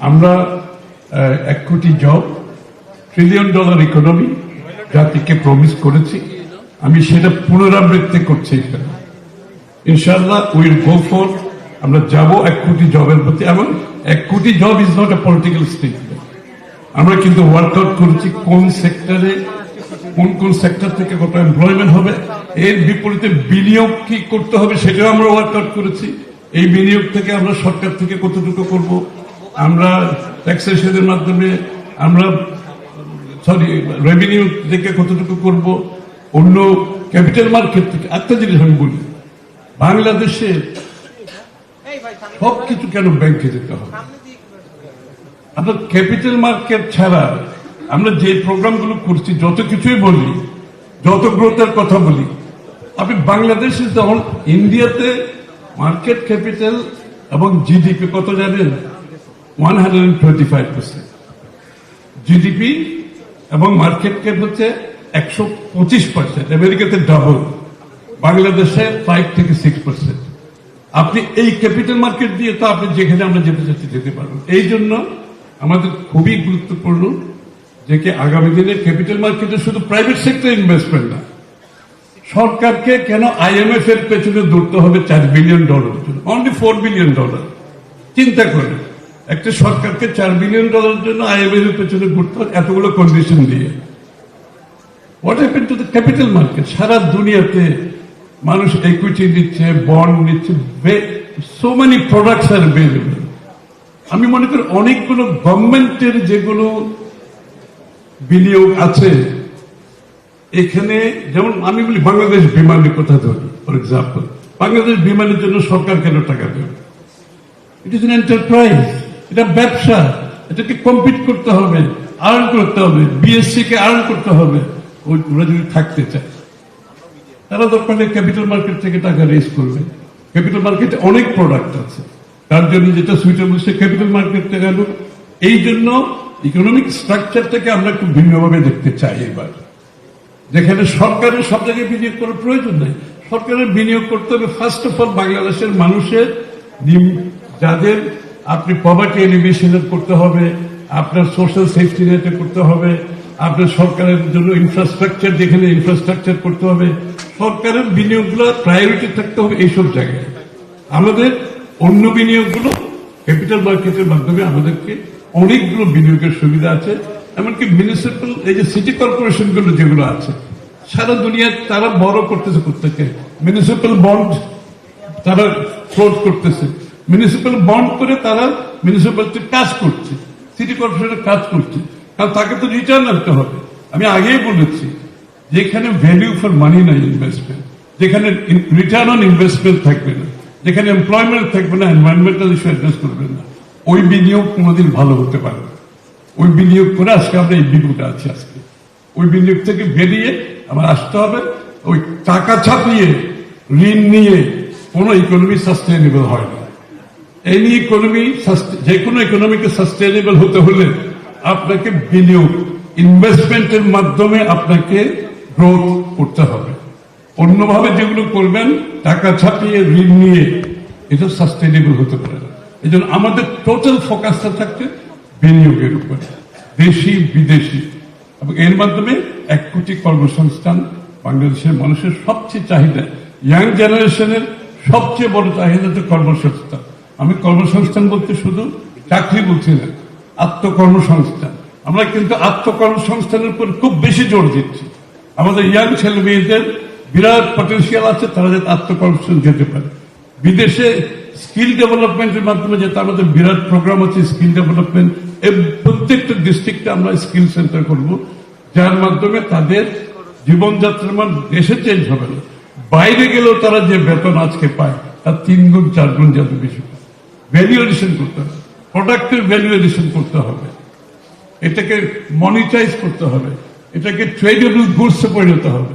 আমরা 1 কোটি job, $1 trillion economy জাতিকে প্রমিস করেছি। আমি সেটা পুনরাবৃত্তি করছি এখানে। ইনশাআল্লাহ উইল গো ফর, আমরা যাব 1 কোটি জবের প্রতি, এবং 1 কোটি job is not a political statement. আমরা কিন্তু ওয়ার্কআউট করেছি কোন সেক্টরে, কোন সেক্টর থেকে কত এমপ্লয়মেন্ট হবে, এর বিপরীতে বিনিয়োগ কি করতে হবে সেটাও আমরা ওয়ার্কআউট করেছি। এই বিনিয়োগ থেকে আমরা সরকার থেকে কতটুকু করব, আমরা ট্যাক্সেশনের মাধ্যমে আমরা রেভিনিউ থেকে কতটুকু করব, অন্য ক্যাপিটাল মার্কেট থেকে। একটা জিনিস আমি বলি, বাংলাদেশে সবকিছু কেন ব্যাংকে যেতে হবে? আপনার ক্যাপিটাল মার্কেট ছাড়া আমরা যে প্রোগ্রামগুলো করছি, যত কিছুই বলি, যত গ্রোথের কথা বলি, আপনি বাংলাদেশে যখন ইন্ডিয়াতে মার্কেট ক্যাপিটাল এবং জিডিপি কত জানেন? 125%। জিডিপি এবং মার্কেট ক্যাপ হচ্ছে 125%, আমেরিকাতে ডাবল, বাংলাদেশে 5 থেকে 6%। আপনি এই ক্যাপিটাল মার্কেট দিয়ে তো আপনি যেখানে আমরা যেতে চাচ্ছি যেতে পারবেন। এই জন্য আমাদের খুবই গুরুত্বপূর্ণ যে কি আগামী দিনে ক্যাপিটাল মার্কেটে শুধু প্রাইভেট সেক্টর ইনভেস্টমেন্ট না, সরকারকে কেন IMF এর পেছনে দৌড়তে হবে $4 বিলিয়ন জন্য, অনলি $4 বিলিয়ন। চিন্তা করেন, একটা সরকারকে $4 বিলিয়ন জন্য IMF এর পেছনে ঘুরতে হবে এতগুলো কন্ডিশন দিয়ে। What happened to the capital market? সারা দুনিয়াতে মানুষ ইকুইটি নিচ্ছে, বন্ড নিচ্ছে, so many products are available. আমি মনে করি অনেকগুলো গভর্নমেন্টের যেগুলো বিনিয়োগ আছে এখানে, যেমন আমি বলি বাংলাদেশ বিমানের কথা ধরি ফর এক্সাম্পল, বাংলাদেশ বিমানের জন্য সরকার কেন টাকা দেবে? ইট ইজ এন এন্টারপ্রাইজ, এটা ব্যবসা, এটাকে কম্পিট করতে হবে, আর্ন করতে হবে, BSC কে আর্ন করতে হবে। ওরা যদি থাকতে চায় তারা দরকার ক্যাপিটাল মার্কেট থেকে টাকা রেজ করবে। ক্যাপিটাল মার্কেটে অনেক প্রোডাক্ট আছে, তার জন্য যেটা সুইটেবল সে ক্যাপিটাল মার্কেট থেকে আনুক। এই জন্য ইকোনমিক স্ট্রাকচারটাকে আমরা একটু ভিন্নভাবে দেখতে চাই এবার, যেখানে সরকারের সব জায়গায় বিনিয়োগ করার প্রয়োজন নেই। সরকারের বিনিয়োগ করতে হবে ফার্স্ট অফ অল বাংলাদেশের মানুষের, যাদের আপনি পভার্টি এলিভেশনের করতে হবে, আপনার সোশ্যাল সেফটি নেটে করতে হবে, আপনার সরকারের জন্য ইনফ্রাস্ট্রাকচার, যেখানে ইনফ্রাস্ট্রাকচার করতে হবে, সরকারের বিনিয়োগগুলো প্রায়োরিটি থাকতে হবে এইসব জায়গায়। আমাদের অন্য বিনিয়োগগুলো ক্যাপিটাল মার্কেটের মাধ্যমে আমাদেরকে অনেকগুলো বিনিয়োগের সুবিধা আছে। এমনকি মিউনিসিপ্যাল, এই যে সিটি কর্পোরেশন গুলো যেগুলো আছে সারা দুনিয়ায়, তারা বড় করতেছে প্রত্যেকে, মিউনিসিপ্যাল বন্ড তারা ফ্লোট করতেছে, মিউনিসিপ্যাল বন্ড করে তারা মিউনিসিপ্যালিটির কাজ করছে, সিটি কর্পোরেশনের কাজ করছে, কারণ তাকে তো রিটার্ন আনতে হবে। আমি আগেই বলেছি, যেখানে ভ্যালু ফর মানি নাই ইনভেস্টমেন্ট, যেখানে রিটার্ন অন ইনভেস্টমেন্ট থাকবে না, যেখানে এমপ্লয়মেন্ট থাকবে না, এনভায়রনমেন্টাল ইস্যু অ্যাড্রেস করবে না, ওই বিনিয়োগ কোনোদিন ভালো হতে পারে না। ওই বিনিয়োগ করে আজকে আমরা এই বিপদে আছি। আজকে ওই বিনিয়োগ থেকে বেরিয়ে আমার আসতে হবে। ওই টাকা ছাপিয়ে ঋণ নিয়ে কোন ইকোনমি সাস্টেনেবল হয় না। এনি ইকোনমি, যে কোনো ইকোনমিকে সাস্টেনেবল হতে হলে আপনাকে বিনিয়োগ, ইনভেস্টমেন্টের মাধ্যমে আপনাকে গ্রোথ করতে হবে। অন্যভাবে যেগুলো করবেন টাকা ছাপিয়ে ঋণ নিয়ে, এটা সাস্টেনেবল হতে পারে না। এই জন্য আমাদের টোটাল ফোকাসটা থাকছে বিনিয়োগের উপরে, দেশি বিদেশি, এবং এর মাধ্যমে 1 কোটি কর্মসংস্থান। বাংলাদেশের মানুষের সবচেয়ে চাহিদা, ইয়াং জেনারেশনের সবচেয়ে বড় চাহিদা তো কর্মসংস্থান। আমি কর্মসংস্থান বলতে শুধু চাকরি বলছি না, আত্মকর্মসংস্থান। আমরা কিন্তু আত্মকর্মসংস্থানের উপর খুব বেশি জোর দিচ্ছি। আমাদের ইয়াং ছেলে মেয়েদের বিরাট পটেনশিয়াল আছে, তারা যাতে আত্মকর্মসংস্থান যেতে পারে। বিদেশে স্কিল ডেভেলপমেন্টের মাধ্যমে যেটা আমাদের বিরাট প্রোগ্রাম আছে, স্কিল ডেভেলপমেন্ট, প্রত্যেকটা ডিস্ট্রিক্টে আমরা স্কিল সেন্টার করব, যার মাধ্যমে তাদের জীবনযাত্রার মান দেশে চেঞ্জ হবে না, বাইরে গেলেও তারা যে বেতন আজকে পায় তার 3 গুণ 4 গুণ যাতে বেশি পায়। ভ্যালু এডিশন করতে হবে, প্রোডাক্টের ভ্যালু এডিশন করতে হবে, এটাকে মনিটাইজ করতে হবে, এটাকে ট্রেডেবল গুডসে পরিণত হবে।